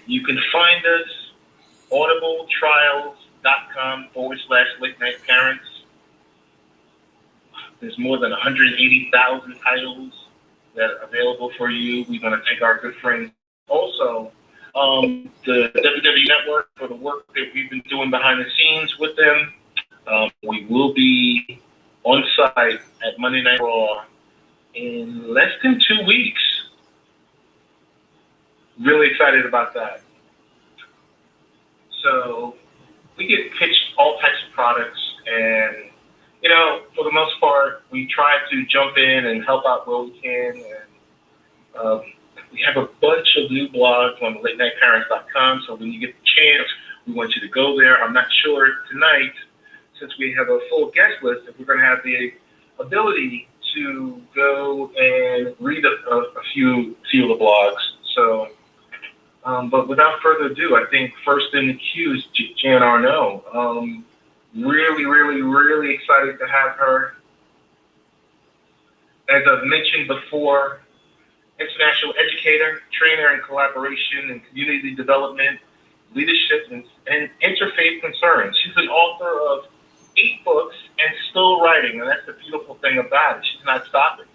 You can find us audibletrials.com/late night parents. There's more than 180,000 titles that are available for you. We want to thank our good friends. Also, the WW Network for the work that we've been doing behind the scenes with them. We will be on site at Monday Night Raw in less than 2 weeks. Really excited about that. So we get pitched all types of products, and for the most part, we try to jump in and help out where we can. And we have a bunch of new blogs on latenightparents.com, so when you get the chance, we want you to go there. I'm not sure tonight, since we have a full guest list, if we're going to have the ability to go and read a few of the blogs. So, but without further ado, I think first in the queue is Jan Arnaud. Really, really, really excited to have her. As I've mentioned before, international educator, trainer in collaboration and community development, leadership, and interfaith concerns. She's an author of 8 books and still writing, and that's the beautiful thing about it. She's not stopping.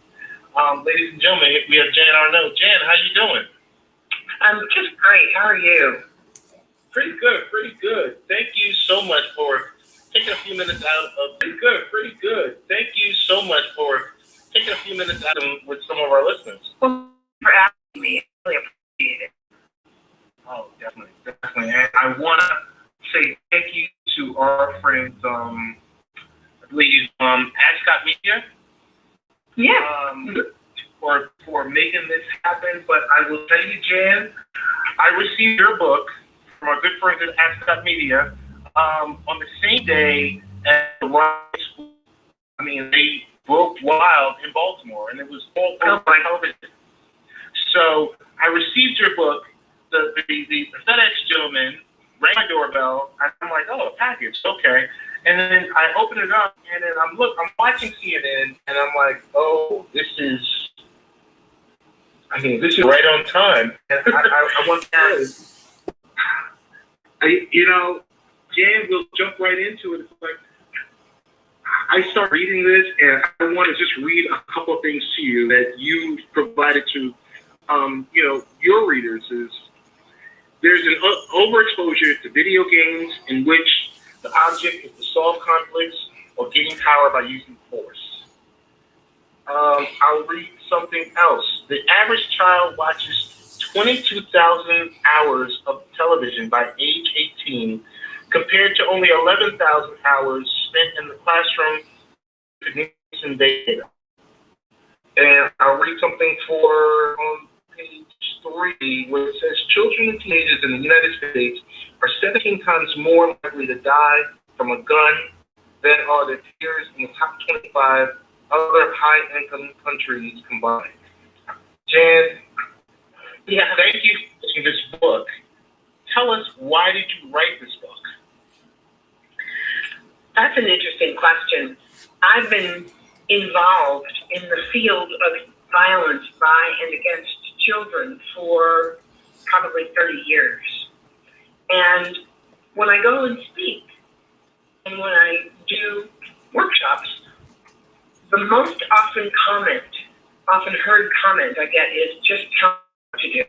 Ladies and gentlemen, we have Jan Arnaud. Jan, how you doing? I'm just great. How are you? Pretty good, pretty good. Thank you so much for taking a few minutes out of. Pretty good. Thank you so much for taking a few minutes out with some of our listeners. Well, for asking me, I really appreciate it. Oh, definitely. And I want to say thank you to our friends, I believe, Ascot Media. Yeah. For making this happen. But I will tell you, Jan, I received your book from our good friends at Ascot Media on the same day as the riots. I mean, they broke wild in Baltimore, and it was all over television. So I received your book. The FedEx gentleman rang my doorbell, and I'm like, oh, a package, okay. And then I open it up, and then I'm watching CNN, and I'm like, oh, this is right on time. And I want to say, Jan will jump right into it. It's like, I start reading this, and I want to just read a couple of things to you that you provided to, your readers. Is there's an overexposure to video games in which the object is to solve conflicts or gain power by using force. I'll read something else. The average child watches 22,000 hours of television by age 18, compared to only 11,000 hours spent in the classroom cognition data. And I'll read something on page 3, where it says children and teenagers in the United States are 17 times more likely to die from a gun than are their peers in the top 25 other high-income countries combined. Jan, thank you for this book. Tell us, why did you write this book? That's an interesting question. I've been involved in the field of violence by and against children for probably 30 years. And when I go and speak, and when I do workshops, the most often heard comment I get is just tell me what to do.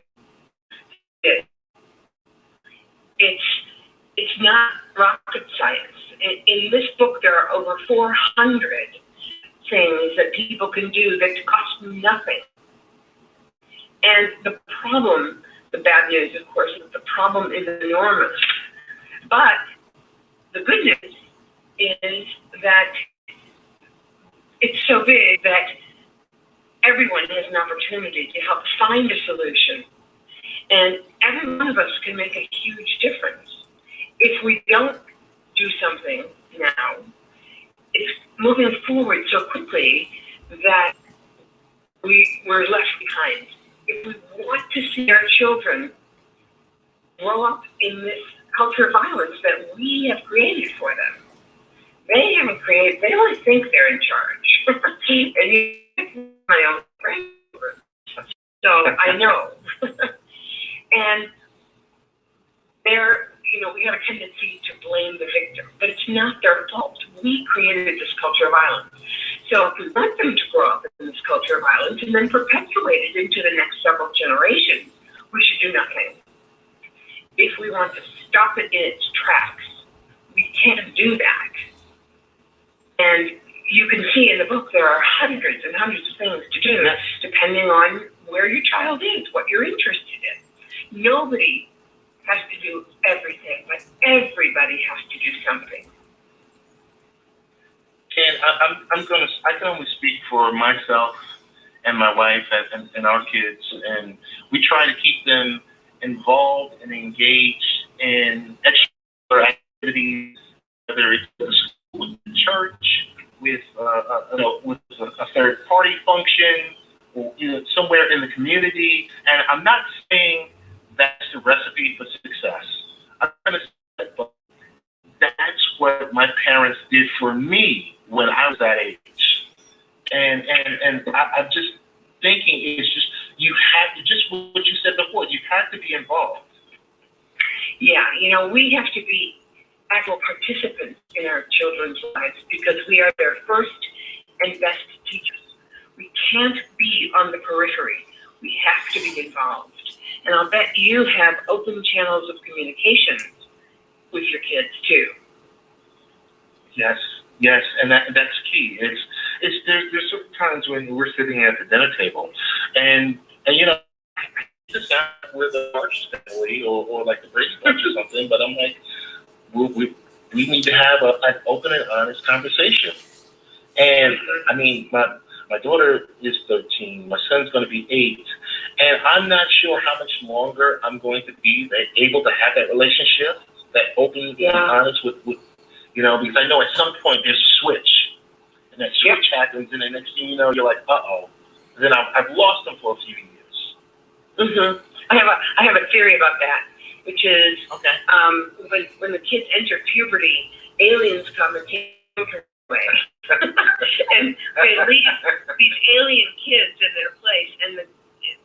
It's not rocket science. In this book, there are over 400 things that people can do that cost nothing. And the bad news, of course, is the problem is enormous. But the good news is that it's so big that everyone has an opportunity to help find a solution. And every one of us can make a huge difference. If we don't do something now, it's moving forward so quickly that we're left behind. If we want to see our children grow up in this culture of violence that we have created for them, they haven't created, they only think they're in charge. And you my own friend. So I know. And we have a tendency to blame the victim, but it's not their fault. We created this culture of violence. So if we want them to grow up in this culture of violence and then perpetuate it into the next several generations, we should do nothing. If we want to stop it in its tracks, we can't do that. And you can see in the book there are hundreds and hundreds of things to do, depending on where your child is, what you're interested in. Nobody has to do everything, but everybody has to do something. And I can only speak for myself and my wife and our kids, and we try to keep them involved and engaged in extra activities, whether it's the school, the church, with a third party function, or somewhere in the community. And I'm not saying that's the recipe for success. I'm going to say that, but that's what my parents did for me when I was that age. And I'm just thinking it's just, you have to, just what you said before, you have to be involved. Yeah, we have to be actual participants in our children's lives because we are their first and best teachers. We can't be on the periphery. We have to be involved. And I'll bet you have open channels of communication with your kids too. Yes, and that's key. There's certain times when we're sitting at the dinner table, and I just got with a large family or like the Brady Bunch or something, but I'm like, we need to have an open and honest conversation. And I mean, my daughter is 13, my son's going to be 8, and I'm not sure how much longer I'm going to be able to have that relationship, that open and honest with because I know at some point there's a switch, and that switch happens, and the next thing you know, you're like, uh-oh. Then I've lost them for a few years. Mm-hmm. I have a theory about that, which is when the kids enter puberty, aliens come and take them away. And they leave these alien kids in their place, and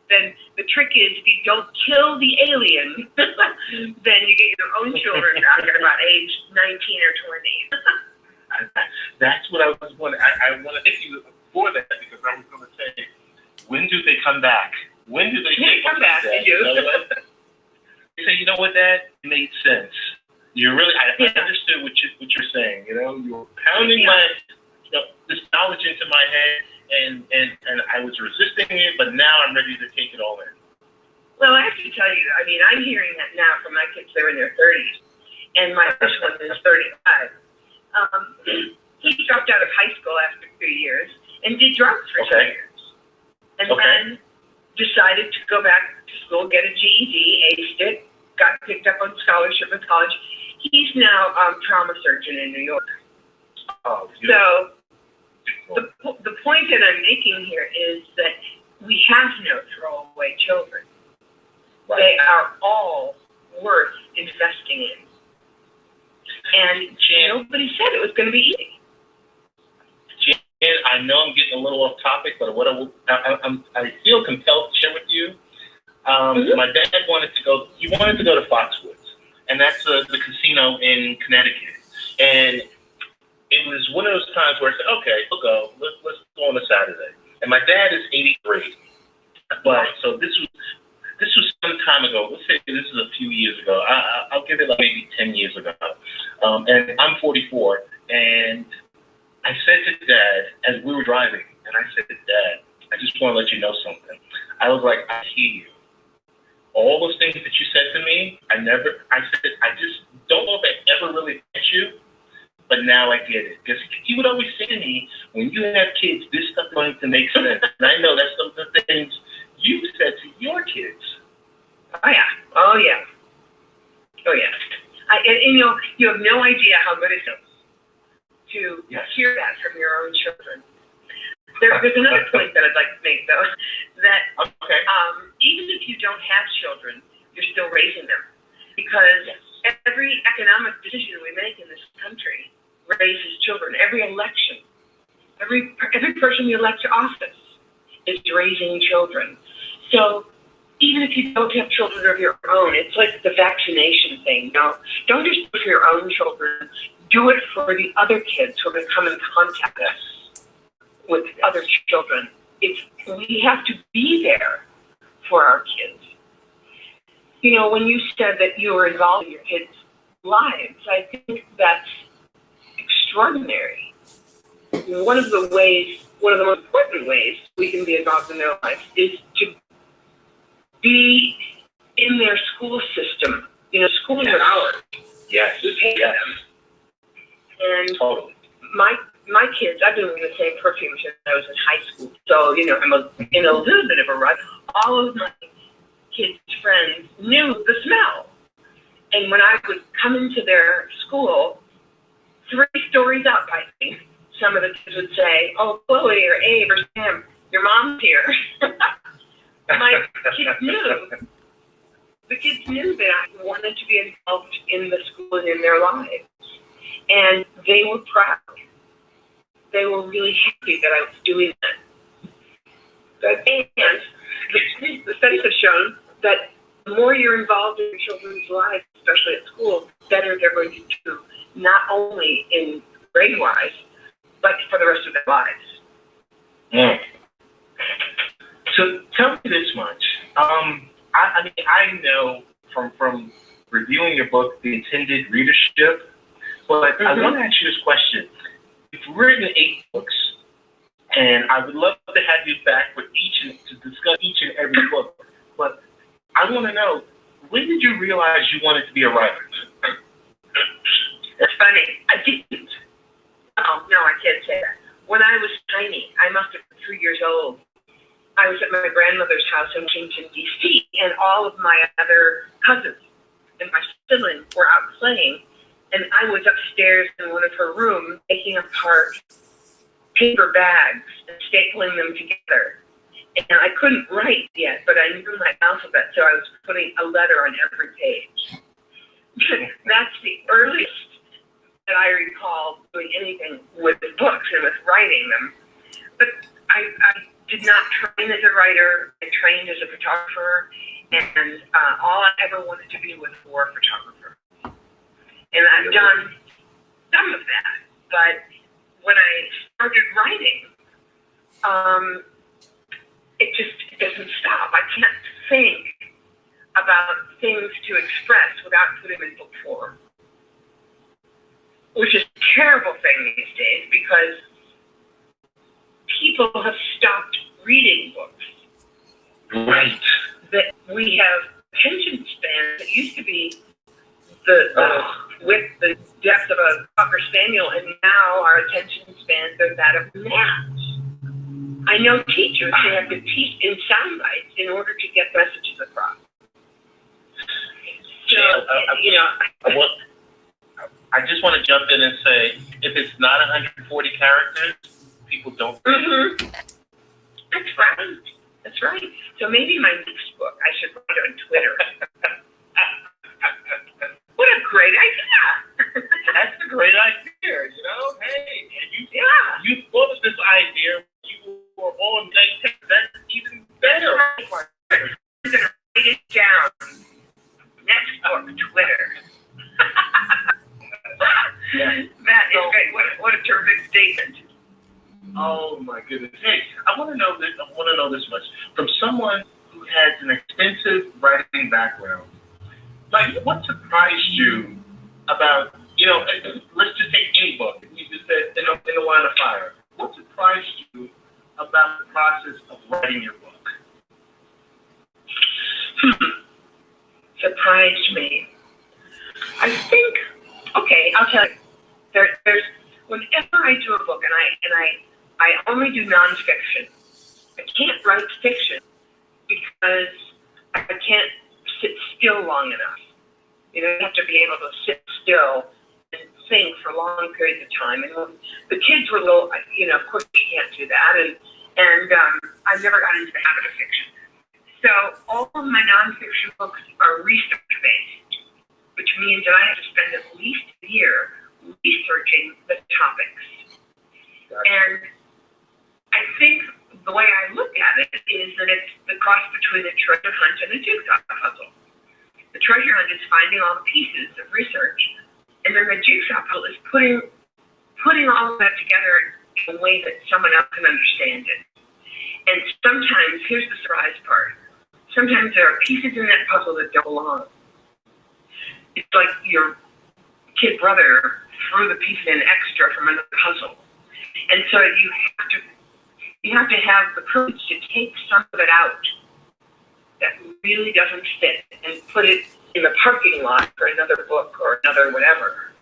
then the trick is if you don't kill the alien, then you get your own children back at about age 19 or 20. That's what I was wondering. I want to thank you for that because I was going to say, when do they come back? When do they come back? They do. They say, you know what, Dad? It made sense. I understood what you're saying. You were pounding this knowledge into my head, and I was resisting it, but now I'm ready to take it all in. Well, I have to tell you, I mean, I'm hearing that now from my kids. They're in their 30s, and my first one is 35. He dropped out of high school after 3 years and did drugs for 2 years, and then decided to go back to school, get a GED, aced it, got picked up on scholarship in college. He's now a trauma surgeon in New York. Oh, so the point that I'm making here is that we have no throwaway children. Right. They are all worth investing in. And nobody said it was going to be easy. Jan, I know I'm getting a little off topic, but I feel compelled to share with you. My dad wanted to go to Foxwoods, and that's the casino in Connecticut. And it was one of those times where I said, okay, we'll go. Let's go on a Saturday. And my dad is 83. But so this was some time ago. Let's say this is a few years ago. I'll give it like maybe 10 years ago. And I'm 44. And I said to Dad, as we were driving, and I said to Dad, I just want to let you know something. I was like, I hear you. All those things that you said to me, I just don't know if I ever really met you, but now I get it. Because he would always say to me, when you have kids, this stuff is going to make sense. And I know that's some of the things you said to your kids. Oh, yeah. And you have no idea how good it feels to hear that from your own children. There's another point that I'd like to make, though, that even if you don't have children, you're still raising them. Because every economic decision we make in this country raises children. Every election, every person you elect to office is raising children. So even if you don't have children of your own, it's like the vaccination thing. Don't just do it for your own children. Do it for the other kids who are going to come in contact with other children. We have to be there for our kids. When you said that you were involved in your kids' lives, I think that's extraordinary. One of the most important ways we can be involved in their lives is to be in their school system. Schools are ours. Yes. We pay them. And Totally. My kids, I've been wearing the same perfume since I was in high school. So, I'm in a little bit of a rut. All of my kids' friends knew the smell. And when I would come into their school, 3 stories up, I think, some of the kids would say, "Oh, Chloe or Abe or Sam, your mom's here." My kids knew. The kids knew that I wanted to be involved in the school and in their lives. And they were proud. They were really happy that I was doing that. And the studies have shown that the more you're involved in your children's lives, especially at school, the better they're going to do, not only in grade-wise, but for the rest of their lives. Mm. So tell me this much. I know from reviewing your book, the intended readership, but I want to ask you this question. You've written 8 books, and I would love to have you back to discuss each and every book. But I want to know, when did you realize you wanted to be a writer? That's funny. I didn't. Oh, no, I can't say that. When I was tiny, I must have been 3 years old, I was at my grandmother's house in Washington, D.C., and all of my other cousins and my siblings were out playing, and I was upstairs in one of her rooms taking apart paper bags and stapling them together. And I couldn't write yet, but I knew my alphabet, so I was putting a letter on every page. That's the earliest that I recall doing anything with books and with writing them. But I did not train as a writer. I trained as a photographer, and all I ever wanted to be was a war photographer. And I've done some of that, but when I started writing, it doesn't stop. I can't think about things to express without putting them in book form, which is a terrible thing these days because people have stopped reading books. Right. That we have attention spans that used to be with the depth of a Cocker Spaniel, and now our attention spans are that of gnats. I know teachers who have to teach in sound bites in order to get messages across. So, I just want to jump in and say, if it's not 140 characters, people don't read it. That's right. So maybe my next book, I should write on Twitter. What a great idea! That's a great idea, Hey, and you thought of this idea, you were on day 10. That's even better. I'm going to write it down. Next book, Twitter. Yeah. That is great. What a terrific statement. Oh my goodness. Hey, I want to know this much. From someone who has an extensive writing background, what surprised you about, let's just take any book. You just said in the Line of Fire. What surprised you about the process of writing your book? Surprised me. I think, I'll tell you. There's whenever I do a book, and I only do nonfiction. I can't write fiction because I can't sit still long enough. You have to be able to sit still and think for long periods of time. And when the kids were little, of course you can't do that. And I never got into the habit of fiction. So all of my nonfiction books are research-based, which means that I have to spend at least a year researching the topics. Gotcha. And I think the way I look at it is that it's the cross between a treasure hunt and a jigsaw puzzle. The treasure hunt is finding all the pieces of research, and then the jigsaw puzzle is putting all of that together in a way that someone else can understand it. And sometimes, here's the surprise part, sometimes there are pieces in that puzzle that don't belong. It's like your kid brother threw the piece in extra from another puzzle. And so you have to have the courage to take some of it out that really doesn't fit and put it in the parking lot for another book or another whatever.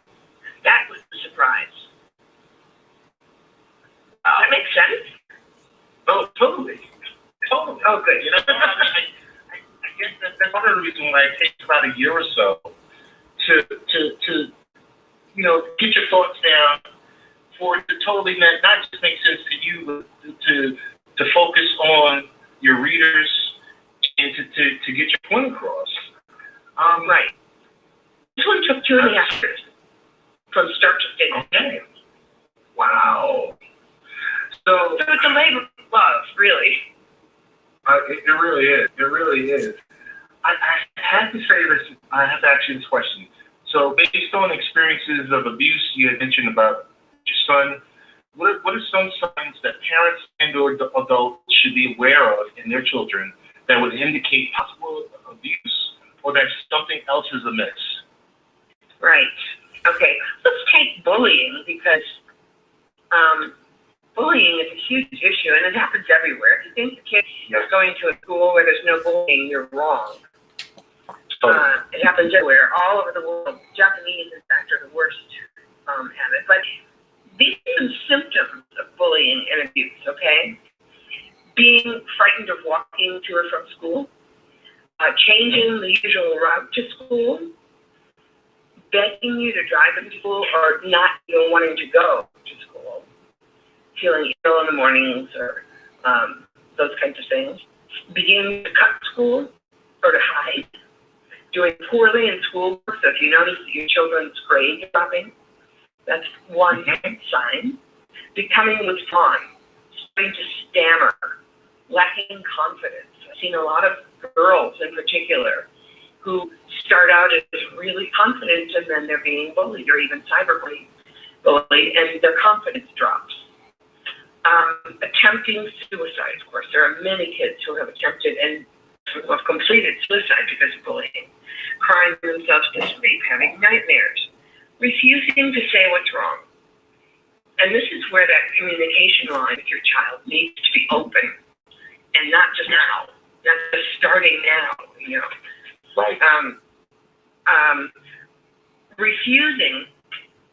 That was the surprise. Does that make sense? Oh, totally. Totally. Oh, good. You know, I guess that's one of the reasons why it takes about a year or so to you know, get your thoughts down for it to totally not just make sense to you, but to focus on your readers and to get your point across. Right. This one took 2.5 years from start to finish. Okay. Wow. So it's a labor of love, really. It really is. It really is. I have to say this. I have to ask you this question. So, based on experiences of abuse you had mentioned about your son, what are some signs that parents and or adults should be aware of in their children that would indicate possible abuse or that something else is amiss? Right. Okay. Let's take bullying because bullying is a huge issue and it happens everywhere. If you think the kid is going to a school where there's no bullying, you're wrong. It happens everywhere, all over the world. Japanese, in fact, are the worst at it. But these are some symptoms of bullying and abuse, okay? Being frightened of walking to or from school, changing the usual route to school, begging you to drive them to school, or not even wanting to go to school, feeling ill in the mornings, or those kinds of things. Beginning to cut school or to hide. Doing poorly in schoolwork, so if you notice that your children's grades are dropping, that's one sign. Becoming withdrawn, starting to stammer, lacking confidence. I've seen a lot of girls in particular who start out as really confident and then they're being bullied or even cyberbullied, and their confidence drops. Attempting suicide, of course. There are many kids who have attempted and who have completed suicide because of bullying. Crying themselves to sleep, having nightmares, refusing to say what's wrong. And this is where that communication line with your child needs to be open, and not just now, not just starting now, you know. Right. Refusing,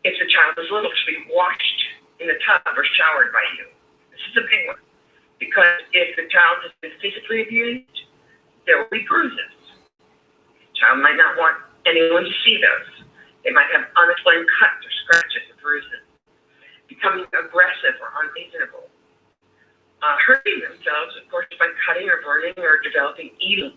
if the child is little, to be washed in the tub or showered by you. This is a big one, because if the child has been physically abused, there will be bruises. Child might not want anyone to see those. They might have unexplained cuts or scratches or bruises. Becoming aggressive or unreasonable. Hurting themselves, of course, by cutting or burning or developing eating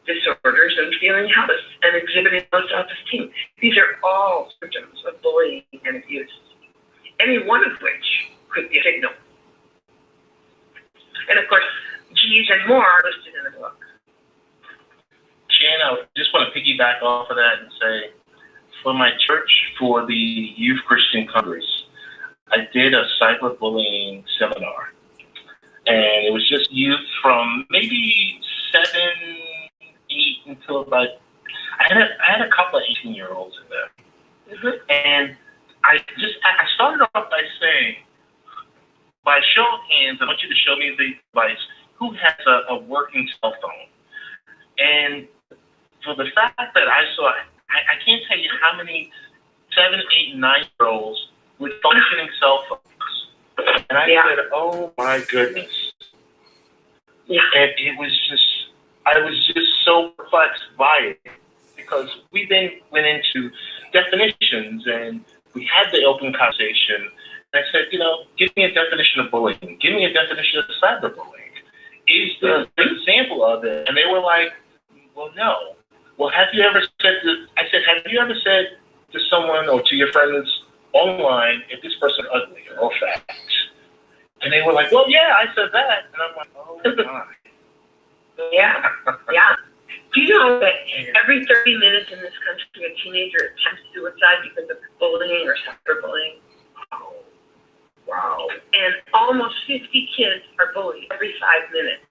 disorders and feeling helpless and exhibiting low self-esteem. These are all symptoms of bullying and abuse, any one of which could be a signal. And of course, G's and more are listed in the book. Jan, I just want to piggyback off of that and say, for my church, for the Youth Christian Congress, I did a cyberbullying seminar. And it was just youth from maybe 7, 8 until about, I had a couple of 18-year-olds in there. Mm-hmm. And I started off by saying, by show of hands, I want you to show me the device, who has a working cell phone. And for the fact that I saw, I can't tell you how many 7, 8, 9-year-olds with functioning cell phones. And I said, oh my goodness. Yeah. And it was just, I was just so perplexed by it because we then went into definitions and we had the open conversation. And I said, you know, give me a definition of bullying. Give me a definition of cyberbullying. Is there an example of it? And they were like, well, no. Well, have you ever said to, I said, have you ever said to someone or to your friends online, if this person is ugly or fat? And they were like, well, yeah, I said that. And I'm like, oh my. Yeah, yeah. Do you know that every 30 minutes in this country, a teenager attempts suicide because of bullying or cyberbullying? Wow. And almost 50 kids are bullied every 5 minutes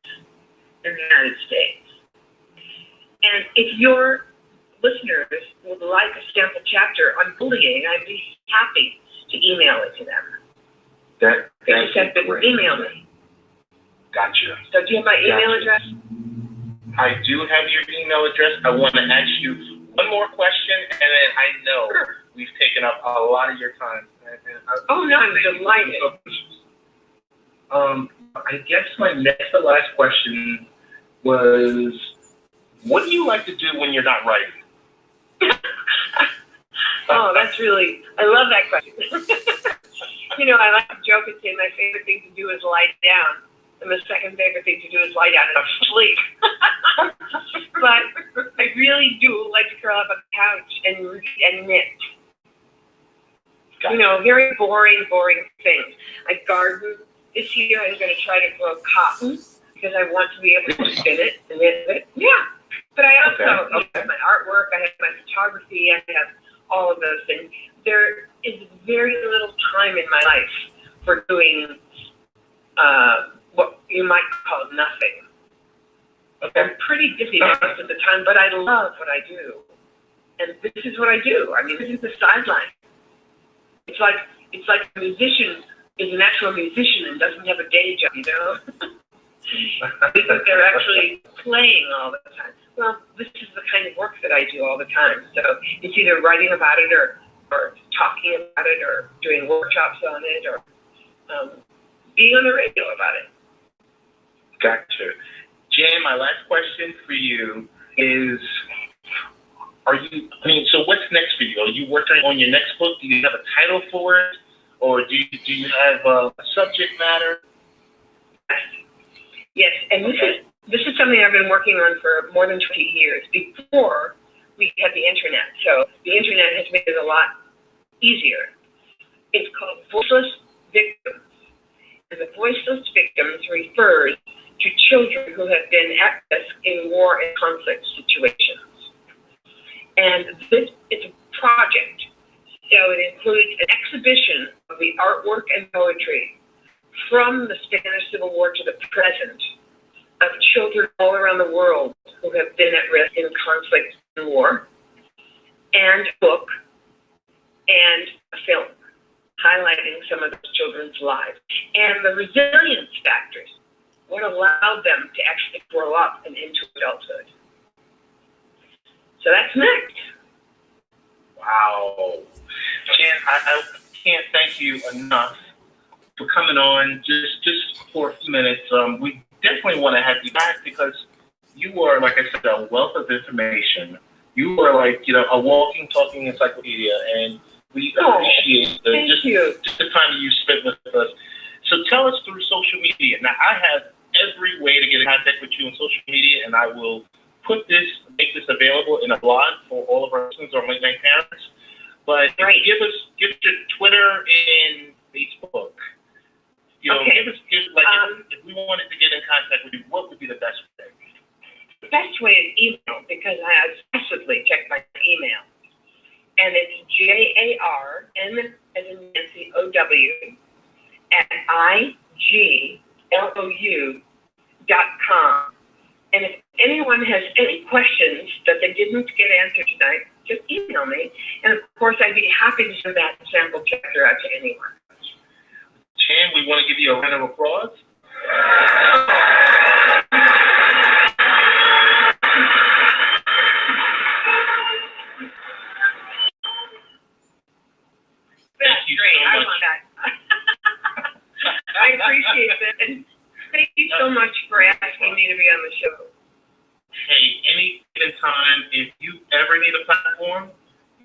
in the United States. And if your listeners would like a sample chapter on bullying, I'd be happy to email it to them. That's Just have to great. email me. Gotcha. So do you have my email Gotcha. address? I do have your email address. I want to ask you one more question, and then I know we've taken up a lot of your time. Oh, no, I'm delighted. I guess my next to last question was, what do you like to do when you're not writing? Oh, that's really, I love that question. You know, I like to joke and say my favorite thing to do is lie down. And the second favorite thing to do is lie down and sleep. But I really do like to curl up on the couch and read and knit. Gotcha. You know, very boring things. I garden. This year I'm going to try to grow cotton because I want to be able to spin it and knit it. Yeah. But I also have my artwork, I have my photography, I have all of those things. There is very little time in my life for doing what you might call nothing. Okay. I'm pretty busy most of the time, but I love what I do. And this is what I do. I mean, this is the sideline. It's like a musician is an actual musician and doesn't have a day job, you know? Because they're actually playing all the time. Well, this is the kind of work that I do all the time. So it's either writing about it or talking about it or doing workshops on it or being on the radio about it. Gotcha. Jan, my last question for you is, so what's next for you? Are you working on your next book? Do you have a title for it? Or do you have a subject matter? Yes, and this is something I've been working on for more than 20 years before we had the internet. So the internet has made it a lot easier. It's called Voiceless Victims. And the voiceless victims refers to children who have been at risk in war and conflict situations. And this is a project. So it includes an exhibition of the artwork and poetry from the Spanish Civil War to the present of children all around the world who have been at risk in conflict and war, and a book and a film highlighting some of those children's lives and the resilience factors, what allowed them to actually grow up and into adulthood. So that's next. Wow. Jan, I can't thank you enough for coming on just for a few minutes. We definitely want to have you back because you are, like I said, a wealth of information. You are like, a walking, talking encyclopedia, and we appreciate just the time you spent with us. So tell us through social media. Now, I have every way to get in contact with you on social media, and I will make this available in a blog for all of our listeners or my parents. But give us your Twitter and Facebook. If we wanted to get in contact with you, what would be the best way? The best way is email because I obsessively check my email. And it's JARN as in Nancy OW @IGLOU.com. And if anyone has any questions that they didn't get answered tonight, just email me. And of course, I'd be happy to send that sample chapter out to anyone. Chan, we want to give you a round of applause. Thank you so much. I love that. I appreciate that. And thank you so much for asking me to be on the show. Hey, any given time, if you ever need a platform,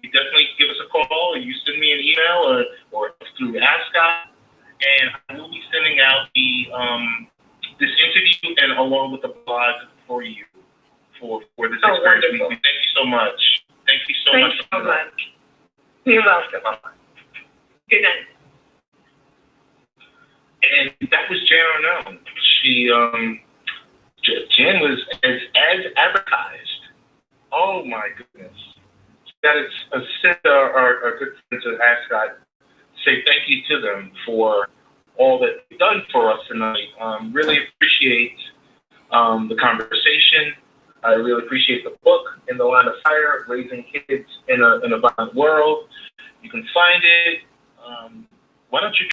you definitely give us a call, or you send me an email, or through ASCOT, and I will be sending out this interview and along with the blog for you for this experience. Wonderful. Thank you so much. Thank you so much. Thanks so much. You're welcome. Good night. And that was Jan Arnell. Jen was as advertised. Oh my goodness. That is a good friend to ask God, say thank you to them for all that they've done for us tonight. Really appreciate the conversation. I really appreciate the book, In the Line of Fire, Raising Kids in a Violent World. You can find it. Why don't you